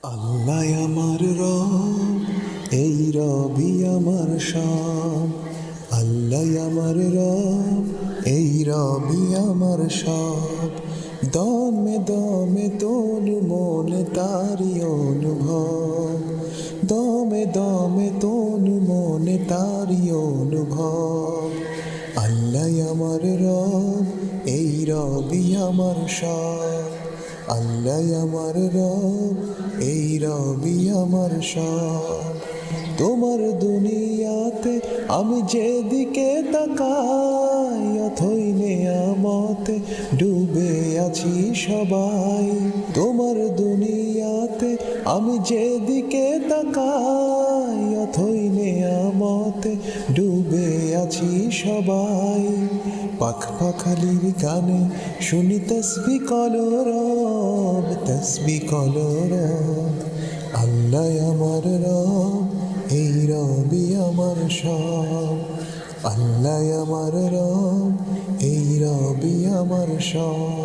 আল্লাহ আমার রব, এই রবি আমার সব। আল্লাহ আমার রব, এই রবি আমার সব। দমে দমে তনু মন তারি অনুভব, দমে দমে তনু মন তারি অনুভব। আল্লাহ আমার রব, এই রবি আমার সব। আল্লাহ আমার রব, এই রবি আমার সব। তোমার দুনিয়াতে আমি যেদিকে তাকাই, অথই নেয়ামতে ডুবে আছি সবাই। তোমার দুনিয়াতে আমি যেদিকে তাকাই, অথই নেয়ামতে ডুবে আছি সবাই। পাখ পাখালির গানে শুনি তসবি কলরব, তসবি কলরব। আল্লাহ আমার রব, এই রবি আমার সব। আল্লাহ আমার রব, এই রবি আমার সব।